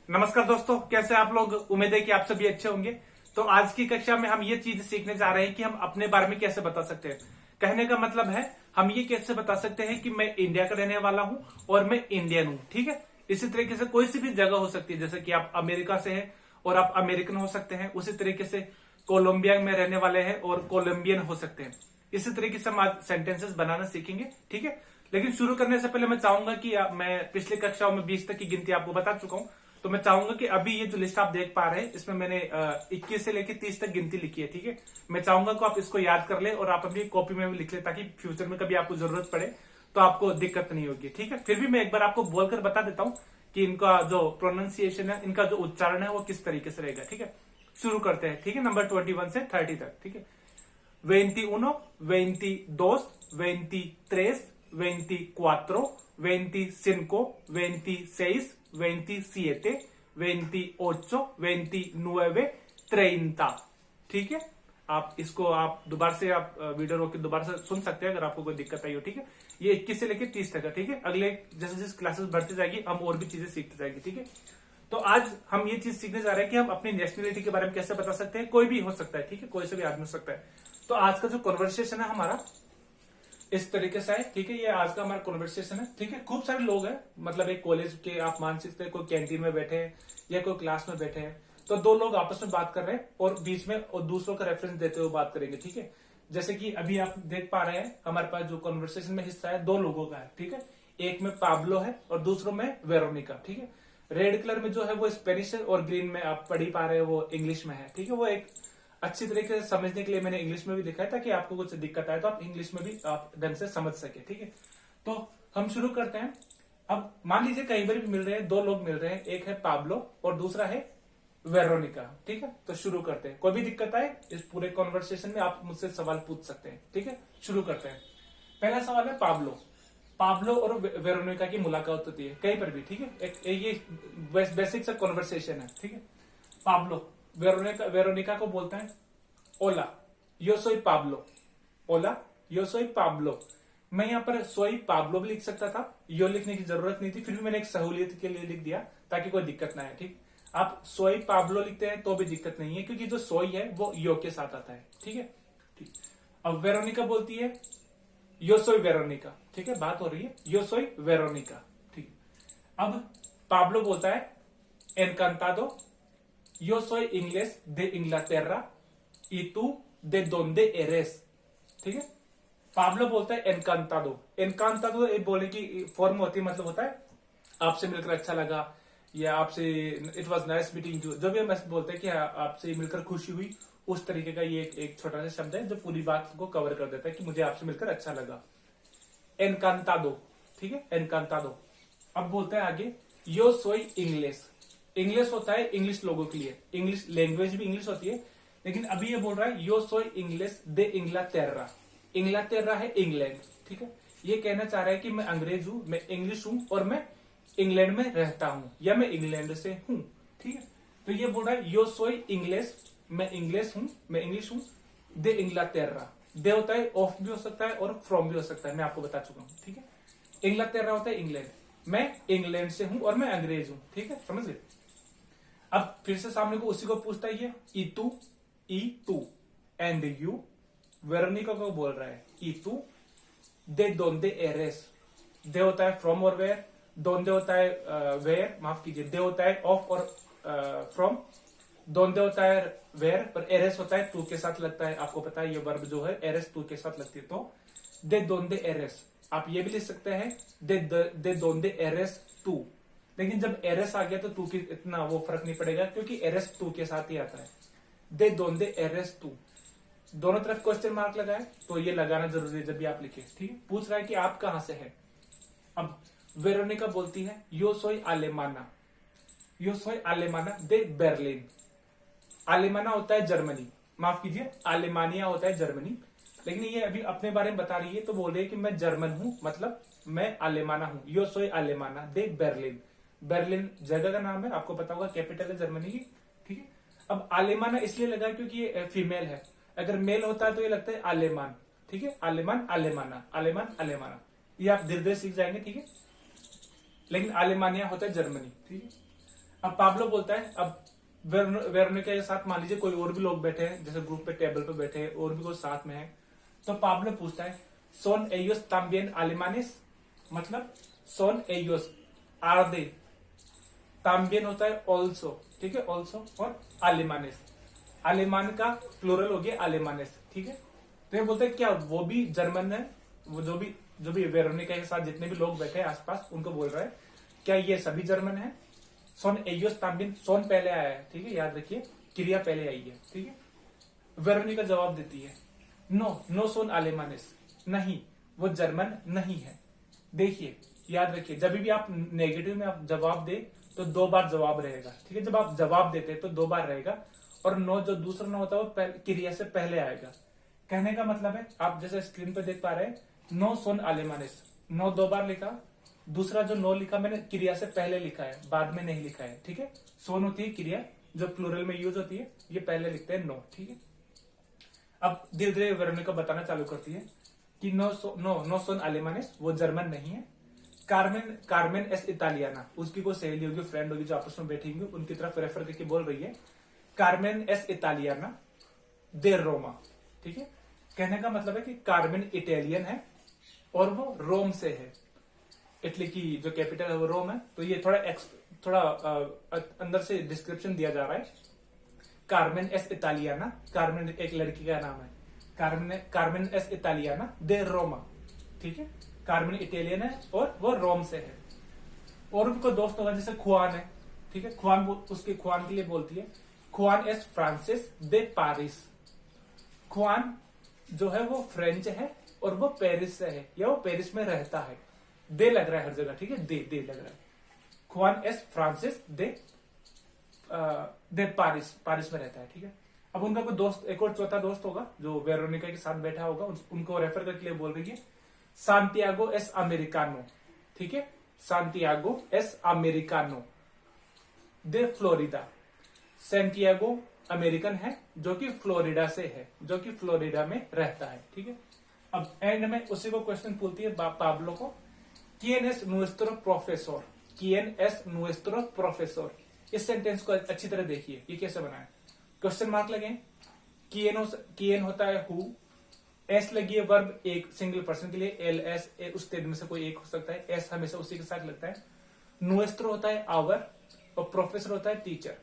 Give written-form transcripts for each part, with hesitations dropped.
नमस्कार दोस्तों, कैसे आप लोग। उम्मीद है कि आप सभी अच्छे होंगे। तो आज की कक्षा में हम ये चीज सीखने जा रहे हैं कि हम अपने बारे में कैसे बता सकते हैं। कहने का मतलब है हम ये कैसे बता सकते हैं कि मैं इंडिया का रहने वाला हूं और मैं इंडियन हूं। ठीक है, इसी तरीके से कोई सी भी जगह हो सकती है, जैसे कि आप अमेरिका से हैं और आप अमेरिकन हो सकते हैं। उसी तरीके से कोलंबिया में रहने वाले हैं और कोलंबियन हो सकते हैं। इसी तरीके से हम आज सेंटेंसेस बनाना सीखेंगे। ठीक है, लेकिन शुरू करने से पहले मैं चाहूंगा कि मैं पिछली कक्षाओं में 20 तक की गिनती आपको बता चुका हूं। तो मैं चाहूंगा कि अभी ये जो लिस्ट आप देख पा रहे हैं इसमें मैंने 21 से लेकर 30 तक गिनती लिखी है। ठीक है, मैं चाहूंगा कि आप इसको याद कर ले और आप अपनी कॉपी में भी लिख ले, ताकि फ्यूचर में कभी आपको जरूरत पड़े तो आपको दिक्कत नहीं होगी। ठीक है, फिर भी मैं एक बार आपको बोलकर बता देता हूं कि इनका जो प्रोनाउंसिएशन है, इनका जो उच्चारण है वो किस तरीके से रहेगा। ठीक है, शुरू करते हैं। ठीक है, नंबर 21 से 30 तक। ठीक है, 21, 22, 23, 24, 25, 26, 27, 28, 29, 30। ठीक है, आप इसको आप दोबारा से आप वीडियो रोक के दोबारा से सुन सकते हैं अगर आपको कोई दिक्कत आई हो। ठीक है, ये 21 से लेकर 30 तक है। ठीक है, अगले जैसे जैसे क्लासेस बढ़ती जाएगी हम और भी चीजें सीखते जाएंगे। ठीक है, तो आज हम ये चीज सीखने जा रहे हैं कि हम अपनी नेशनलिटी के बारे में कैसे बता सकते हैं। कोई भी हो सकता है, ठीक है, कोई से भी आदमी हो सकता है। तो आज का जो कॉन्वर्सेशन है हमारा इस तरीके से है। ठीक है, ये आज का हमारा कॉन्वर्सेशन है। ठीक है, खूब सारे लोग हैं, मतलब एक कॉलेज के आप मान सकते हैं, कोई कैंटीन में बैठे हैं या कोई क्लास में बैठे हैं, तो दो लोग आपस में बात कर रहे हैं और बीच में और दूसरों का रेफरेंस देते हुए बात करेंगे। ठीक है, जैसे कि अभी आप देख पा रहे हैं हमारे पास जो कॉन्वर्सेशन में हिस्सा है दो लोगों का है। ठीक है, एक में पाब्लो है और दूसरों में वेरोनिका। ठीक है, रेड कलर में जो है वो स्पेनिश है और ग्रीन में आप पढ़ ही पा रहे हैं वो इंग्लिश में है। ठीक है, वो एक अच्छी तरीके से समझने के लिए मैंने इंग्लिश में भी लिखा है, ताकि आपको कुछ दिक्कत आए तो आप इंग्लिश में भी आप ढंग से समझ सके। ठीक है, तो हम शुरू करते हैं। अब मान लीजिए कई बार भी मिल रहे हैं, दो लोग मिल रहे हैं, एक है पाब्लो और दूसरा है वेरोनिका। ठीक है, तो शुरू करते हैं। कोई भी दिक्कत आए इस पूरे कॉन्वर्सेशन में आप मुझसे सवाल पूछ सकते हैं। ठीक है, शुरू करते हैं। पहला सवाल है पाब्लो। पाब्लो और वेरोनिका की मुलाकात होती है कहीं पर भी। ठीक है, ये बेसिक सा कॉन्वर्सेशन है। ठीक है, पाब्लो वेरोनिका को बोलता है ओला यो सोई पाब्लो। ओला यो सोई पाब्लो। मैं यहाँ पर सोई पाब्लो भी लिख सकता था, यो लिखने की जरूरत नहीं थी, फिर भी मैंने एक सहूलियत के लिए लिख दिया ताकि कोई दिक्कत ना है। ठीक, आप सोई पाब्लो लिखते हैं तो भी दिक्कत नहीं है, क्योंकि जो सोई है वो यो के साथ आता है। ठीक है, ठीक। अब वेरोनिका बोलती है यो सोई वेरोनिका। ठीक है, बात हो रही है यो सोई वेरोनिका। ठीक, अब पाब्लो बोलता है एनकांतादो yo soy inglés de Inglaterra y tú de dónde eres। ठीक है, पाब्लो बोलता है एनकांतादो। एनकांतादो एक बोलने की फॉर्म होती है, मतलब होता है आपसे मिलकर अच्छा लगा या आपसे it was nice meeting you, जो भी हम ऐसे बोलते हैं कि आपसे मिलकर खुशी हुई, उस तरीके का ये एक छोटा सा शब्द है जो पूरी बात को कवर कर देता है कि मुझे आपसे मिलकर अच्छा लगा। एनकांतादो। ठीक है, एनकांतादो। अब बोलता है आगे यो सोई इंग्लिश। इंग्लिश होता है इंग्लिश लोगों के लिए, इंग्लिश लैंग्वेज भी इंग्लिश होती है, लेकिन अभी ये बोल रहा है यो सोई इंग्लिश दे इंग्लातेरा। इंग्लातेरा है इंग्लैंड। ठीक है, ये कहना चाह रहा है कि मैं अंग्रेज हूं, मैं इंग्लिश हूं और मैं इंग्लैंड में रहता हूं या मैं इंग्लैंड से हूं। ठीक है, तो ये बोल रहा है यो सोई इंग्लिश, मैं इंग्लिश हूं, मैं इंग्लिश हूं, दे इंग्लातेरा। दे होता है ऑफ भी हो सकता है और फ्रॉम भी हो सकता है, मैं आपको बता चुका हूं। ठीक है, इंग्लातेरा होता है इंग्लैंड, मैं इंग्लैंड से हूं और मैं अंग्रेज हूं। ठीक है, समझ गए। अब फिर से सामने को उसी को पूछता है ये ई टू एंड यू। वेरोनिका को बोल रहा है ई टू दे दोंदे एरेस। दे होता है फ्रॉम और वेयर, दोंदे होता है वेयर, माफ कीजिए, दे होता है ऑफ और फ्रॉम, दोंदे होता है वेयर, पर एरेस होता है टू के साथ लगता है। आपको पता है ये वर्ब जो है एरेस टू के साथ लगती है, तो दे दोंदे एरेस। आप ये भी लिख सकते हैं दे दोंदे एरेस टू, लेकिन जब एरेस आ गया तो टू की इतना वो फर्क नहीं पड़ेगा, क्योंकि एरेस टू के साथ ही आता है। दे दोंदे एरेस टू, दोनों तरफ क्वेश्चन मार्क लगाए तो ये लगाना जरूरी है जब भी आप लिखे। ठीक है, पूछ रहा है कि आप कहां से हैं। अब वेरोनिका बोलती है यो सोई आलेमाना। यो सोई आलेमाना दे बर्लिन। आलेमाना होता है जर्मनी, माफ कीजिए आलेमानिया होता है जर्मनी, लेकिन ये अभी अपने बारे में बता रही है तो बोल रही है कि मैं जर्मन हूं, मतलब मैं आलेमाना हूं। यो सोई आलेमाना दे बर्लिन। बर्लिन जगह का नाम है, आपको पता होगा, कैपिटल है जर्मनी की। ठीक है, अब आलेमाना इसलिए लगा क्योंकि ये फीमेल है, अगर मेल होता है तो ये लगता है आलेमान। ठीक है, आलेमान आलेमाना, आलेमान आलेमाना, ये आप धीरे धीरे सीख जाएंगे। ठीक है, लेकिन आलेमानिया होता है जर्मनी। ठीक है, अब पाब्लो बोलता है, अब वेरोनिका के साथ मान लीजिए कोई और भी लोग बैठे हैं, जैसे ग्रुप पे टेबल पे बैठे हैं और भी कोई साथ में है, तो पाब्लो पूछता है सोन एयोस ताम्बियन आलिमानिस, मतलब सोन एयोस आर दे, ताम्बियन होता है ऑल्सो, ठीक है, ऑल्सो, और आलिमानिस, आलिमान का प्लूरल हो गया आलिमानिस, ठीक है। तो ये बोलते हैं क्या वो भी जर्मन है, वो जो भी वेरोनिका के साथ जितने भी लोग बैठे हैं आसपास उनको बोल रहा है क्या ये सभी जर्मन है। सोन एयोस ताम्बिन, सोन पहले आया है, ठीक है, याद रखिए क्रिया पहले आई है, ठीक है। वेरोनिका जवाब देती है नो सोन आलेमानिस, नहीं वो जर्मन नहीं है। देखिए याद रखिए जब भी आप नेगेटिव में आप जवाब दे तो 2 बार जवाब रहेगा, ठीक है, जब आप जवाब देते हैं तो 2 बार रहेगा, और नो जो दूसरा नो होता है वो क्रिया से पहले आएगा। कहने का मतलब है आप जैसे स्क्रीन पे देख पा रहे हैं नो सोन आलेमानिस, नो 2 बार लिखा, दूसरा जो नो लिखा मैंने क्रिया से पहले लिखा है, बाद में नहीं लिखा है, ठीक है। सोन होती है क्रिया जो प्लूरल में यूज होती है, ये पहले लिखते हैं नो, ठीक है। अब धीरे धीरे वेरोनिका बताना चालू करती है कि नो सोन आलेमानिस वो जर्मन नहीं है। कार्मेन एस इटालियाना, उसकी कोई सहेली होगी, फ्रेंड होगी जो आपस में बैठी होंगी, उनकी तरफ रेफर करके बोल रही है कार्मेन एस इटालियाना दे रोमा, ठीक है। कहने का मतलब है कि कार्मेन इटालियन है और वो रोम से है, इटली की जो कैपिटल है वो रोम है। तो ये थोड़ा अंदर से डिस्क्रिप्शन दिया जा रहा है। कार्मेन एस इटालियाना, कार्मेन एक लड़की का नाम है, कार्मेन एस इटालियाना दे रोमा, ठीक है। कार्मेन इटालियन है और वो रोम से है। और उनको दोस्त होगा जैसे खुआन है, ठीक है, खुआन के लिए बोलती है खुआन एस फ्रांसिस दे पारिस। खुआन जो है वो फ्रेंच है और वो पेरिस से है, या वो पेरिस में रहता है, दे लग रहा है हर जगह, ठीक है, दे लग रहा है। खुआन एस फ्रांसिस दे पारिस में रहता है, ठीक है। अब उनका कोई दोस्त, एक और चौथा दोस्त होगा जो वेरोनिका के साथ बैठा होगा, उनको रेफर करके लिए बोल रही है सांतियागो एस अमेरिकानो, ठीक है, सांतियागो एस अमेरिकानो दे फ्लोरिडा। सैंटियागो अमेरिकन है जो कि फ्लोरिडा से है, जो कि फ्लोरिडा में रहता है, ठीक है। अब एंड में उसी को क्वेश्चन पूछती है पाब्लो को, quién es nuestro profesor, quién es nuestro profesor। इस सेंटेंस को अच्छी तरह देखिए, ये कैसे बना है, क्वेश्चन मार्क लगे, quién होता है हु, एस लगी है वर्ब एक सिंगल पर्सन के लिए, एल एस उस में से कोई एक हो सकता है, एस हमेशा उसी के साथ लगता है। नुएस्ट्रो होता है आवर, और प्रोफेसर होता है टीचर।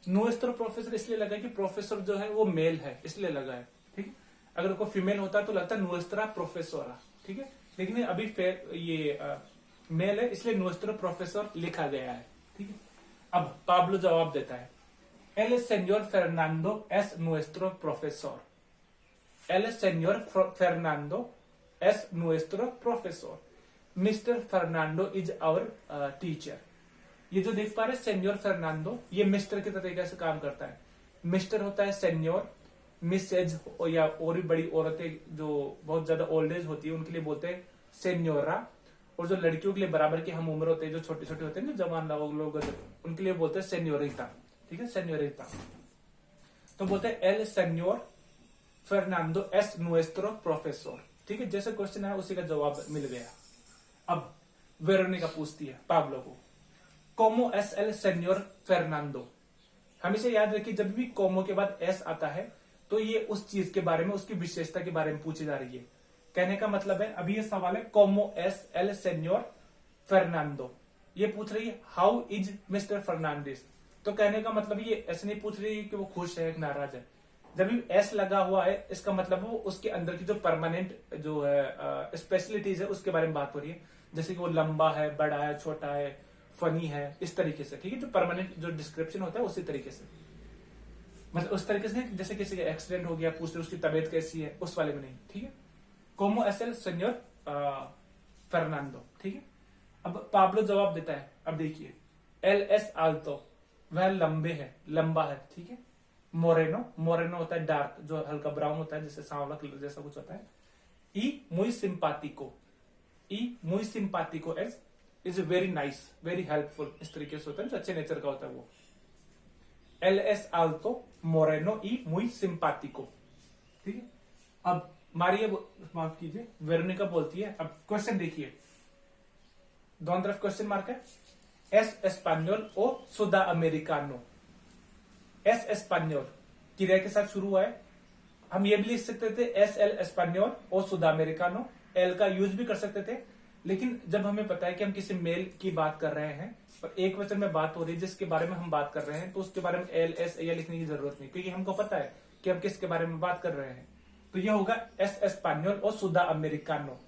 नुएस्ट्रो प्रोफेसर इसलिए लगा कि प्रोफेसर जो है वो मेल है इसलिए लगा है, ठीक है। अगर कोई फीमेल होता तो लगता है नुएस्ट्रा प्रोफेसोरा, ठीक है, लेकिन अभी ये मेल है इसलिए नुएस्ट्रो प्रोफेसर लिखा गया है, ठीक है। अब पाब्लो जवाब देता है एल सेन्योर फर्नांडो एस नुएस्ट्रो प्रोफेसर, एल सेन्योर फर्नांडो एस नुएस्ट्रो प्रोफेसर, mister Fernando is our teacher. ये जो देख पा रहे सेन्योर फर्नांडो, ये मिस्टर के तरीके से काम करता है। मिस्टर होता है सेन्योर, मिसेज या और भी बड़ी औरतें जो बहुत ज्यादा ओल्ड एज होती है उनके लिए बोलते हैं सेन्योरा, और जो लड़कियों के लिए बराबर के हम उम्र होते हैं, जो छोटे छोटे होते हैं जो जवान लोग उनके लिए बोलते हैं सेन्योरिता, ठीक है, सेन्योरिता। तो बोलते हैं एल सेन्योर फर्नांडो एस नुएस्ट्रो प्रोफेसर, ठीक है। जैसे क्वेश्चन है उसी का जवाब मिल गया। अब वेरोनिका पूछती है पाब्लो को कोमो एस एल सेन्योर फर्नांडो। हमेशा याद रखिए जब भी कोमो के बाद एस आता है तो ये उस चीज के बारे में, उसकी विशेषता के बारे में पूछी जा रही है। कहने का मतलब है अभी ये सवाल है कोमो एस एल सेन्योर फर्नांडो, ये पूछ रही है हाउ इज मिस्टर फर्नांडिस। तो कहने का मतलब ये ऐसे नहीं पूछ रही है कि वो खुश है नाराज है। जब भी एस लगा हुआ है इसका मतलब वो उसके अंदर की जो परमानेंट जो है स्पेशलिटीज है उसके बारे में बात हो रही है, जैसे कि वो लंबा है, बड़ा है, छोटा है, फनी है, इस तरीके से, ठीक है। जो परमानेंट जो डिस्क्रिप्शन होता है उसी तरीके से, मतलब उस तरीके से जैसे किसी का एक्सीडेंट हो गया पूछ रहे उसकी तबीयत कैसी है, उस वाले में नहीं, ठीक है। कोमो एस एल सेन्योर फर्नांडो, ठीक है। अब पाब्लो जवाब देता है, अब देखिए एल एस आल्तो, वह लंबे है, लंबा है, ठीक है। मोरेनो, मोरेनो होता है डार्क, जो हल्का ब्राउन होता है, जैसे सांवला कलर जैसा कुछ होता है। ई मुई सिंपातिको, ई मुई सिंपातिको एज is very nice, very helpful, इस तरीके से होता है, जो अच्छे नेचर का होता है वो। एल एस आल्तो मोरेनो ई मुई सिंपातिको, ठीक है। अब मारिया माफ कीजिए वेरोनिका बोलती है, अब क्वेश्चन देखिए, दोनों तरफ क्वेश्चन मार्क है, एस एस्पान्योल ओ सुदा अमेरिकानो। एस एस्पान्योल क्रिया के साथ शुरू हुआ है। हम ये भी लिख सकते थे एस एल एस्पान्योल ओ सुदा अमेरिकानो, एल का यूज भी कर सकते थे। लेकिन जब हमें पता है कि हम किसी मेल की बात कर रहे हैं और एक वचन में बात हो रही है जिसके बारे में हम बात कर रहे हैं, तो उसके बारे में एल एस या लिखने की जरूरत नहीं, क्योंकि हमको पता है कि हम किसके बारे में बात कर रहे हैं। तो यह होगा एस एस्पान्योल और सुदा अमेरिकानो।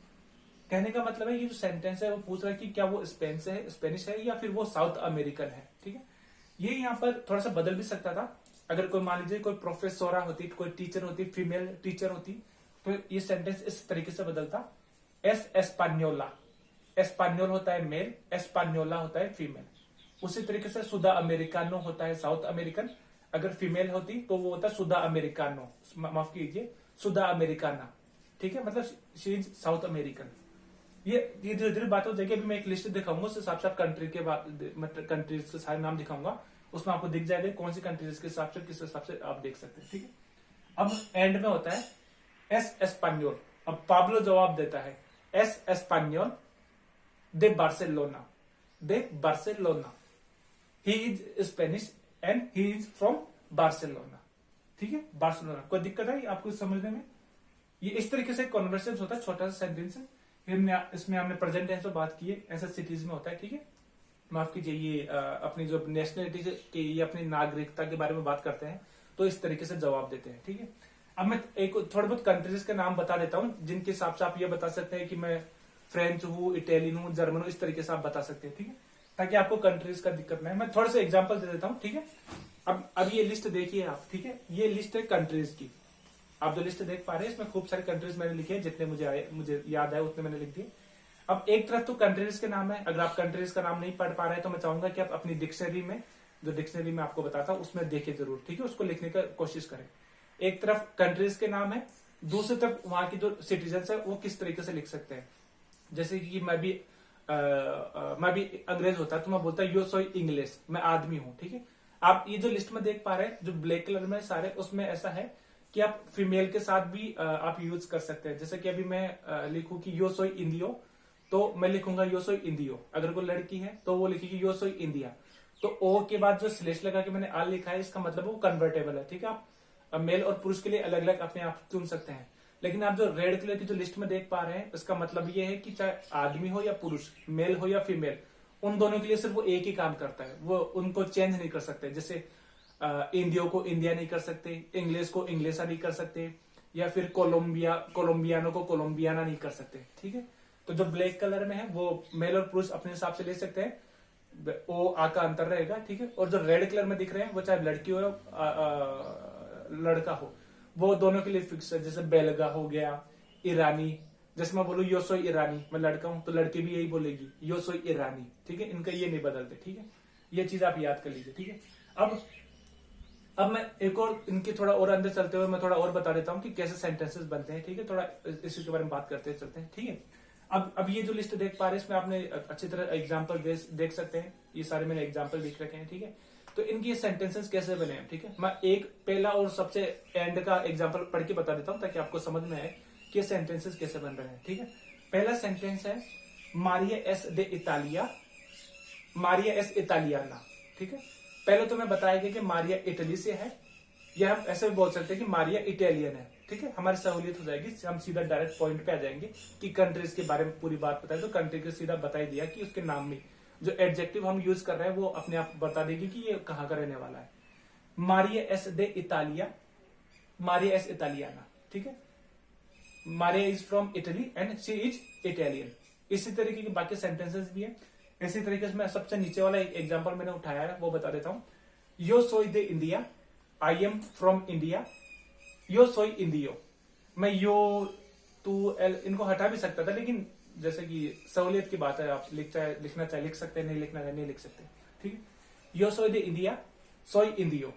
कहने का मतलब है ये जो सेंटेंस है वो पूछ रहा है कि क्या वो स्पेनिश है या फिर वो साउथ अमेरिकन है। ठीक है, ये यहाँ पर थोड़ा सा बदल भी सकता था। अगर कोई मान लीजिए कोई प्रोफेसोरा होती, कोई टीचर होती, फीमेल टीचर होती, तो ये सेंटेंस इस तरीके से बदलता, एस एस्पान्योला। एस्पान्योल होता है मेल, एस्पान्योला होता है फीमेल। उसी तरीके से सुदा अमेरिकानो होता है साउथ अमेरिकन, अगर फीमेल होती तो वो होता सुदा अमेरिकानो, माफ कीजिए सुदा अमेरिकाना। ठीक है, मतलब शी इज साउथ अमेरिकन। ये धीरे धीरे बात हो जाएगी। अभी मैं एक लिस्ट दिखाऊंगा, उस हिसाब से आप कंट्री के मतलब कंट्रीज के सारे नाम दिखाऊंगा, उसमें आपको दिख जाएगा कौन सी कंट्रीज के हिसाब से किस हिसाब से आप देख सकते हैं। ठीक है, अब एंड में होता है एस एस्पान्योल। अब पाब्लो जवाब देता है एस एस्पान्योल दे बार्सिलोना, दे Barcelona. He is Spanish and he is from Barcelona. ठीक है, बार्सिलोना। कोई दिक्कत है आपको समझने में? ये इस तरीके से कॉन्वर्सेशन होता है, छोटा सा सेंटेंस है। इसमें हमने प्रेजेंट टेंस में बात की है, ऐसा सिटीज में होता है। ठीक है, माफ कीजिए, ये अपनी जो नेशनलिटी की, ये अपनी नागरिकता के बारे में बात करते हैं, तो इस तरीके से जवाब देते हैं। ठीक है, अब मैं एक थोड़े बहुत कंट्रीज के नाम बता देता हूं, जिनके हिसाब से आप ये बता सकते हैं कि मैं फ्रेंच हूँ, इटालियन हूँ, जर्मन हूँ, इस तरीके से आप बता सकते हैं। ठीक है, ताकि आपको कंट्रीज का दिक्कत ना है। मैं थोड़े से एग्जाम्पल दे देता हूँ। ठीक है, अब ये लिस्ट देखिए आप। ठीक है, ये लिस्ट है कंट्रीज की। आप जो लिस्ट देख पा रहे हैं इसमें खूब सारे कंट्रीज मैंने लिखे हैं, जितने मुझे याद आए उतने मैंने लिख दिए। अब एक तरफ तो कंट्रीज के नाम है, अगर आप कंट्रीज का नाम नहीं पढ़ पा रहे हैं तो मैं चाहूंगा कि आप अपनी डिक्शनरी में, जो डिक्शनरी में आपको बताता हूं उसमें देखें जरूर। ठीक है, उसको लिखने का कोशिश करें। एक तरफ कंट्रीज के नाम है, दूसरी तरफ वहां की जो सिटीजन है वो किस तरीके से लिख सकते हैं। जैसे कि मैं भी अंग्रेज होता तो मैं बोलता यो सोई इंग्लिश, मैं आदमी हूं। ठीक है, आप ये जो लिस्ट में देख पा रहे हैं जो ब्लैक कलर में सारे, उसमें ऐसा है कि आप फीमेल के साथ भी आप यूज कर सकते हैं। जैसे कि अभी मैं लिखूं कि यो सोई इंडियो, तो मैं लिखूंगा यो सोई इंडियो। अगर कोई लड़की है तो वो लिखेगी यो सोई इंडिया। तो ओ के बाद जो स्लेश लगा के मैंने आल लिखा है, इसका मतलब वो कन्वर्टेबल है। ठीक है, आप मेल और पुरुष के लिए अलग अलग अपने आप चुन सकते हैं। लेकिन आप जो रेड कलर की जो लिस्ट में देख पा रहे हैं, इसका मतलब ये है कि चाहे आदमी हो या पुरुष, मेल हो या फीमेल, उन दोनों के लिए सिर्फ वो एक ही काम करता है, वो उनको चेंज नहीं कर सकते। जैसे इंडियो को इंडिया नहीं कर सकते, इंग्लिश को इंग्लिशा नहीं कर सकते, या फिर कोलंबियानो को कोलंबियाना नहीं कर सकते। ठीक है, तो जो ब्लैक कलर में है वो मेल और पुरुष अपने हिसाब से ले सकते हैं, ओ आ का अंतर रहेगा। ठीक है, और जो रेड कलर में दिख रहे हैं वो चाहे लड़की हो लड़का हो, वो दोनों के लिए फिक्स है। जैसे बेलगा हो गया, ईरानी, जैसे मैं बोलूं यो सोई ईरानी, मैं लड़का हूं तो लड़की भी यही बोलेगी यो सोई ईरानी। ठीक है, इनका ये नहीं बदलते। ठीक है, ये चीज आप याद कर लीजिए। ठीक है, अब मैं एक और इनके थोड़ा और अंदर चलते हुए मैं थोड़ा और बता देता हूं कि कैसे सेंटेंसेस बनते हैं। ठीक है, थोड़ा इसी के बारे में बात करते चलते हैं। ठीक है, अब ये जो लिस्ट देख पा रहे हैं इसमें आपने अच्छी तरह एग्जाम्पल देख सकते हैं, ये सारे मैंने एग्जाम्पल लिख रखे हैं। ठीक है, तो इनकी ये सेंटेंसेस कैसे बने हैं। ठीक है, मैं एक पहला और सबसे एंड का एग्जाम्पल पढ़ के बता देता हूं ताकि आपको समझ में आए कि ये सेंटेंसेस कैसे बन रहे हैं। ठीक है, पहला सेंटेंस है मारिया एस दे इतालिया, मारिया एस इतालियाना। ठीक है, पहले तो मैं बताया गया कि मारिया इटली से है, या हम ऐसे भी बोल सकते हैं कि मारिया इटालियन है। ठीक है, हमारी सहूलियत हो जाएगी, हम सीधा डायरेक्ट पॉइंट पे आ जाएंगे कि कंट्रीज के बारे में पूरी बात बताए तो कंट्री को सीधा बता ही दिया कि उसके नाम में जो एडजेक्टिव हम यूज कर रहे हैं वो अपने आप बता देगी कि ये कहां का रहने वाला है। मारिया एस दे इतालिया, मारिया एस इटालियाना। ठीक है, Maria is from Italy and she is Italian. इसी तरीके के बाकी सेंटेंसेस भी है। इसी तरीके से मैं सबसे नीचे वाला एक एग्जाम्पल मैंने उठाया है वो बता देता हूं। यो सोई दे India, I am from India, यो सोई इंडियो। मैं यो तू एल इनको हटा भी सकता था, लेकिन जैसे कि सहूलियत की बात है, आप लिखना चाहे लिख सकते हैं, नहीं लिखना चाहे नहीं लिख सकते। ठीक है, यो सोई दे इंडिया, सोई इंडियो।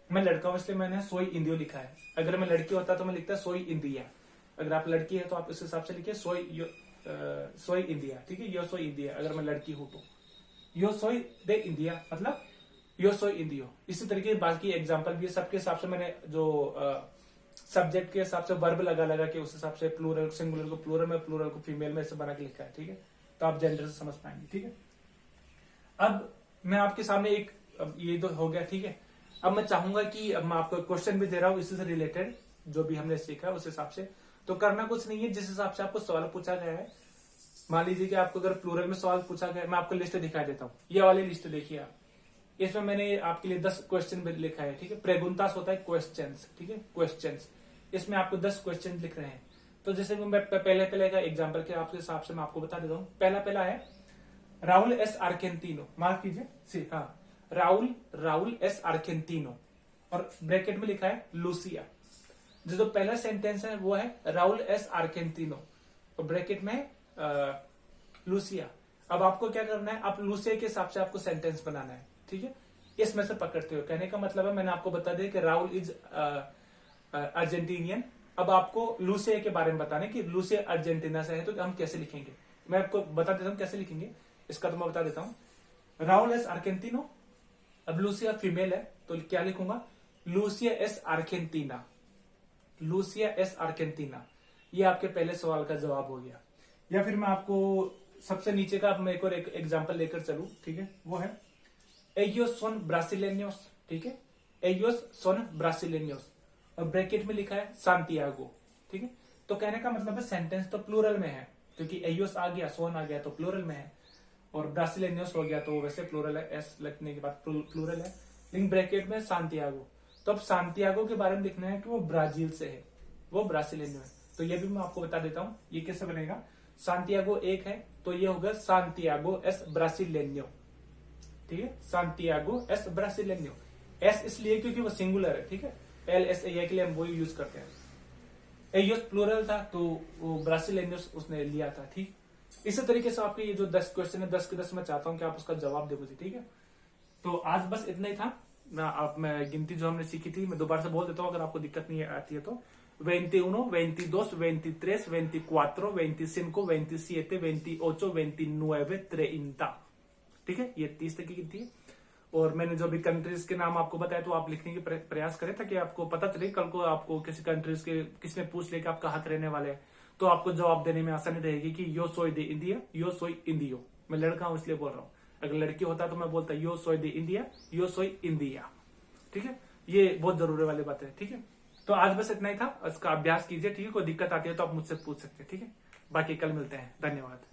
मैं लड़का हूं इसलिए मैंने सोई इंडियो लिखा है। अगर मैं लड़की होता तो मैं लिखता सोई इंडिया। अगर आप लड़की है तो आप इस हिसाब से लिखिए सोई इंडिया। ठीक है, यो सोई इंडिया। अगर मैं लड़की हूं तो यो सोई दे इंडिया मतलब यो सोई इंडियो। इसी तरीके बाकी एग्जाम्पल भी सबके हिसाब से मैंने जो सब्जेक्ट के हिसाब से वर्ब लगा के उस हिसाब से प्लूरल, सिंगुलर को प्लूरल में, प्लूरल को फीमेल में ऐसे बना के लिखा है। ठीक है, तो आप जेंडर से समझ पाएंगे। ठीक है, अब मैं आपके सामने अब ये तो हो गया, ठीक है। अब मैं चाहूंगा कि अब मैं आपको क्वेश्चन भी दे रहा हूं इसी से रिलेटेड, जो भी हमने सीखा उस हिसाब से। तो करना कुछ नहीं है, जिस हिसाब से आपको सवाल पूछा गया है। मान लीजिए कि आपको अगर प्लूरल में सवाल पूछा गया, मैं आपको लिस्ट दिखा देता हूँ। ये वाली लिस्ट देखिए आप, इसमें मैंने आपके लिए 10 क्वेश्चन लिखा है, ठीक है। प्रेगुंतास होता है क्वेश्चंस, ठीक है, क्वेश्चंस। इसमें आपको 10 क्वेश्चन लिख रहे हैं। तो जैसे कि मैं पहले का एग्जाम्पल के आपके हिसाब से मैं आपको बता देता हूँ। पहला है राहुल एस आर्केंटिनो, मार्क कीजिए, हाँ, राहुल एस आर्केंटिनो, और ब्रैकेट में लिखा है लूसिया। जो पहला सेंटेंस है वो है राहुल एस आर्केंटिनो, और ब्रैकेट में लूसिया। अब आपको क्या करना है, आप लूसिया के हिसाब से आपको सेंटेंस बनाना है, ठीक है। इसमें से पकड़ते हुए कहने का मतलब है, मैंने आपको बता दिया कि राहुल इज अर्जेंटीनियन। अब आपको लूसिया के बारे में बताना है कि लूसिया अर्जेंटीना से है, तो हम कैसे लिखेंगे। मैं आपको बता देता हूँ कैसे लिखेंगे इसका, तो मैं बता देता हूँ। राहुल एस आर्केंटिनो, अब लूसिया फीमेल है तो क्या लिखूंगा, लूसिया एस आर्केंटीना, लूसिया एस आर्केंटीना। ये आपके पहले सवाल का जवाब हो गया। या फिर मैं आपको सबसे नीचे का मैं एक और एक एग्जाम्पल लेकर चलूं, ठीक है। वो है एयोस सोन ब्रासिलेनियोस, ठीक है, एयोस सोन ब्रासिलेनियोस, और ब्रैकेट में लिखा है सांतियागो, ठीक है। तो कहने का मतलब है सेंटेंस तो प्लूरल में है, क्योंकि एयोस आ गया, सोन आ गया तो प्लूरल में है, और ब्रासिलेनियोस हो गया तो वैसे प्लूरल है, एस लगने के बाद प्लूरल है, लेकिन ब्रैकेट में सांतियागो। तो अब सांतियागो के बारे में लिखना है कि वो ब्राजील से है, वो ब्रासिलेनियो है। तो ये भी मैं आपको बता देता हूं, ये कैसे बनेगा। सांतियागो एक है तो ये होगा सांतियागो एस ब्रासिलेनियो, ठीक है, सांतियागो एस ब्रासिलेनियो। एस इसलिए क्योंकि वो सिंगुलर है, ठीक है, एल एस ए के लिए हम वही यूज करते हैं। एयोस प्लूरल था तो वो ब्रासिलेनियोस उसने लिया था, ठीक। इसी तरीके से आपके ये जो 10 क्वेश्चन है, 10 के 10 मैं चाहता हूं कि आप उसका जवाब दे मुझे, ठीक है। तो आज बस इतना ही था ना। आप मैं गिनती जो हमने सीखी थी मैं दोबारा से बोल देता हूँ, अगर आपको दिक्कत नहीं आती है तो 21, 22, 23, 24, 25, 27, 28, 29, 30, ठीक है। ये 30 तक की गिनती है। और मैंने जो भी कंट्रीज के नाम आपको बताया तो आप लिखने की प्रयास करें, ताकि आपको पता चले कल को आपको किसी कंट्रीज के किसने पूछ ले कि आप कहाँ के रहने वाले हैं, तो आपको जवाब देने में आसानी रहेगी कि यो सोई दे इंडिया, यो सोई इंडियो। मैं लड़का हूं इसलिए बोल रहा हूँ, अगर लड़की होता तो मैं बोलता यो सोई दे इंडिया, यो सोई इंडिया, ठीक है। ये बहुत जरूरी वाली बात है, ठीक है। तो आज बस इतना ही था, इसका अभ्यास कीजिए, ठीक है। कोई दिक्कत आती है तो आप मुझसे पूछ सकते हैं, ठीक है। बाकी कल मिलते हैं, धन्यवाद।